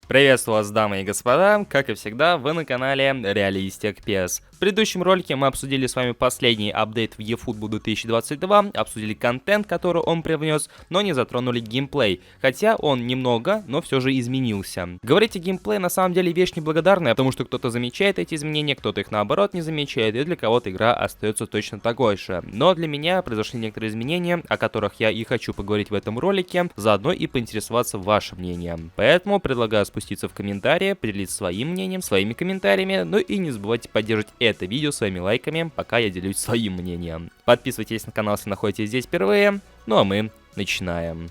Приветствую вас, дамы и господа, как и всегда, вы на канале Realistic PS. В предыдущем ролике мы обсудили с вами последний апдейт в eFootball 2022, обсудили контент, который он привнес, но не затронули геймплей, хотя он немного, но все же изменился. Говорить о геймплее на самом деле вещь неблагодарная, потому что кто-то замечает эти изменения, кто-то их наоборот не замечает, и для кого-то игра остается точно такой же. Но для меня произошли некоторые изменения, о которых я и хочу поговорить в этом ролике, заодно и поинтересоваться вашим мнением. Поэтому предлагаю спуститься в комментарии, поделиться своим мнением, своими комментариями, ну и не забывайте поддерживать это видео своими лайками, пока я делюсь своим мнением. Подписывайтесь на канал, если находитесь здесь впервые, ну а мы начинаем.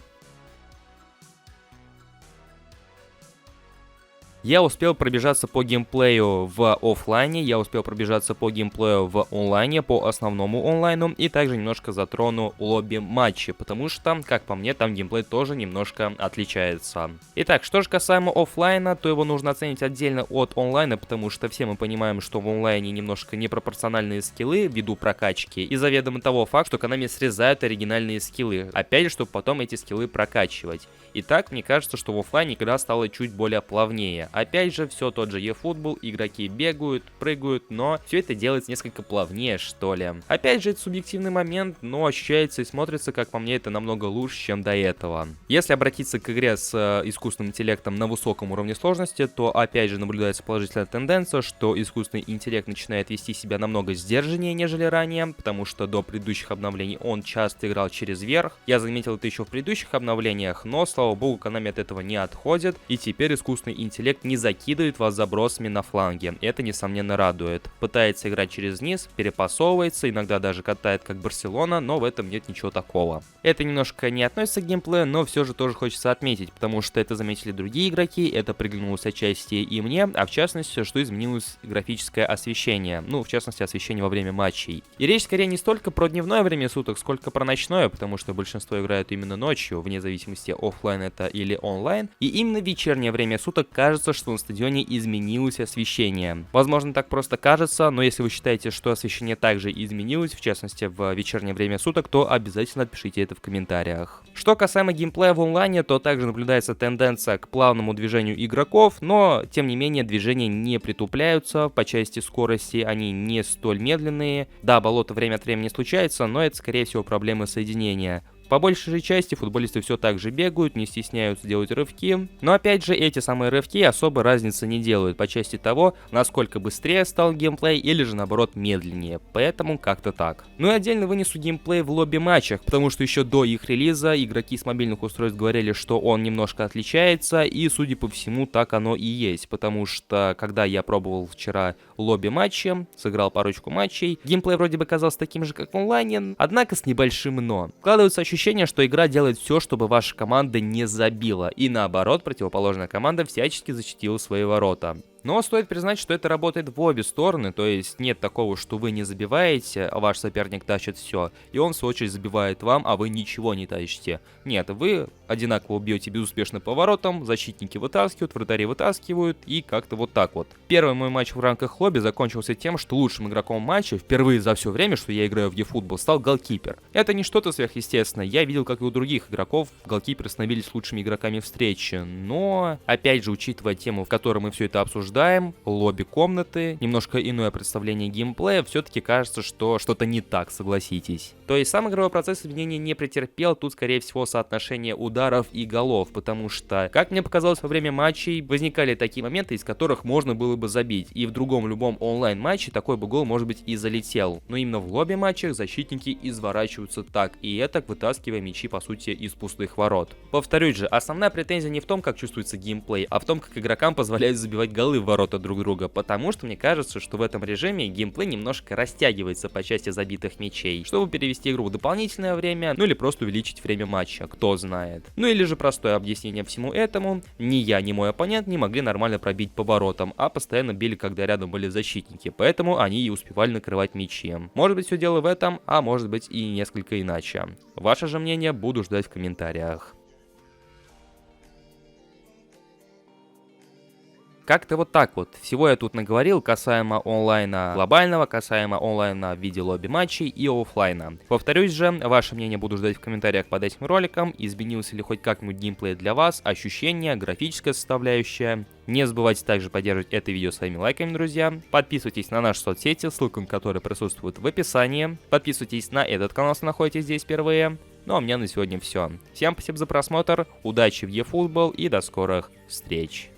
Я успел пробежаться по геймплею в офлайне, я успел пробежаться по геймплею в онлайне, по основному онлайну, и также немножко затрону лобби матчи, потому что, как по мне, там геймплей тоже немножко отличается. Итак, что же касаемо офлайна, то его нужно оценить отдельно от онлайна, потому что все мы понимаем, что в онлайне немножко непропорциональные скиллы ввиду прокачки, и заведомо того факта, что Konami срезают оригинальные скиллы, опять же, чтобы потом эти скиллы прокачивать. Итак, мне кажется, что в офлайне игра стала чуть более плавнее. Опять же, все тот же eFootball, игроки бегают, прыгают, но все это делается несколько плавнее, что ли. Опять же, это субъективный момент, но ощущается и смотрится, как по мне, это намного лучше, чем до этого. Если обратиться к игре с искусственным интеллектом на высоком уровне сложности, то опять же наблюдается положительная тенденция, что искусственный интеллект начинает вести себя намного сдержаннее, нежели ранее, потому что до предыдущих обновлений он часто играл через верх. Я заметил это еще в предыдущих обновлениях, но, слава богу, Konami от этого не отходит, и теперь искусственный интеллект не закидывает вас забросами на фланге. Это, несомненно, радует. Пытается играть через низ, перепасовывается, иногда даже катает как Барселона, но в этом нет ничего такого. Это немножко не относится к геймплею, но все же тоже хочется отметить, потому что это заметили другие игроки, это приглянулось отчасти и мне, а в частности, что изменилось графическое освещение. Ну, в частности, освещение во время матчей. И речь скорее не столько про дневное время суток, сколько про ночное, потому что большинство играют именно ночью, вне зависимости, офлайн это или онлайн. И именно в вечернее время суток кажется, что на стадионе изменилось освещение. Возможно, так просто кажется, но если вы считаете, что освещение также изменилось, в частности в вечернее время суток, то обязательно пишите это в комментариях. Что касаемо геймплея в онлайне, то также наблюдается тенденция к плавному движению игроков, но тем не менее движения не притупляются, по части скорости они не столь медленные. Да, болото время от времени случается, но это скорее всего проблемы соединения. По большей же части футболисты все так же бегают, не стесняются делать рывки, но опять же эти самые рывки особо разницы не делают по части того, насколько быстрее стал геймплей или же наоборот медленнее, поэтому как-то так. Ну и отдельно вынесу геймплей в лобби-матчах, потому что еще до их релиза игроки с мобильных устройств говорили, что он немножко отличается, и судя по всему так оно и есть, потому что когда я пробовал вчера лобби-матчи, сыграл парочку матчей, геймплей вроде бы казался таким же, как в онлайне, однако с небольшим но. Вкладывается ощущение, что игра делает все, чтобы ваша команда не забила, и наоборот, противоположная команда всячески защитила свои ворота. Но стоит признать, что это работает в обе стороны, то есть нет такого, что вы не забиваете, а ваш соперник тащит все, и он в свою очередь забивает вам, а вы ничего не тащите. Нет, вы одинаково бьете безуспешно по воротам, защитники вытаскивают, вратари вытаскивают, и как-то вот так вот. Первый мой матч в рамках лобби закончился тем, что лучшим игроком матча, впервые за все время, что я играю в eFootball, стал голкипер. Это не что-то сверхъестественное, я видел, как и у других игроков, голкиперы становились лучшими игроками встречи, но, опять же, учитывая тему, в которой мы все это обсуждаем, лобби комнаты, немножко иное представление геймплея, все-таки кажется, что что-то не так, согласитесь. То есть сам игровой процесс изменений не претерпел, тут скорее всего соотношение ударов и голов, потому что, как мне показалось во время матчей, возникали такие моменты, из которых можно было бы забить, и в другом любом онлайн-матче такой бы гол, может быть, и залетел. Но именно в лобби-матчах защитники изворачиваются так и этак, вытаскивая мячи, по сути, из пустых ворот. Повторюсь же, основная претензия не в том, как чувствуется геймплей, а в том, как игрокам позволяют забивать голы в ворота друг друга, потому что мне кажется, что в этом режиме геймплей немножко растягивается по части забитых мячей, чтобы перевести игру в дополнительное время, ну или просто увеличить время матча, кто знает. Ну или же простое объяснение всему этому: ни я, ни мой оппонент не могли нормально пробить по воротам, а постоянно били, когда рядом были защитники, поэтому они и успевали накрывать мячи. Может быть, все дело в этом, а может быть и несколько иначе. Ваше же мнение буду ждать в комментариях. Как-то вот так вот. Всего я тут наговорил касаемо онлайна глобального, касаемо онлайна в виде лобби-матчей и оффлайна. Повторюсь же, ваше мнение буду ждать в комментариях под этим роликом. Изменился ли хоть как-нибудь геймплей для вас, ощущения, графическая составляющая. Не забывайте также поддерживать это видео своими лайками, друзья. Подписывайтесь на наши соцсети, ссылка на которые присутствует в описании. Подписывайтесь на этот канал, если находитесь здесь впервые. Ну а у меня на сегодня все. Всем спасибо за просмотр, удачи в eFootball и до скорых встреч.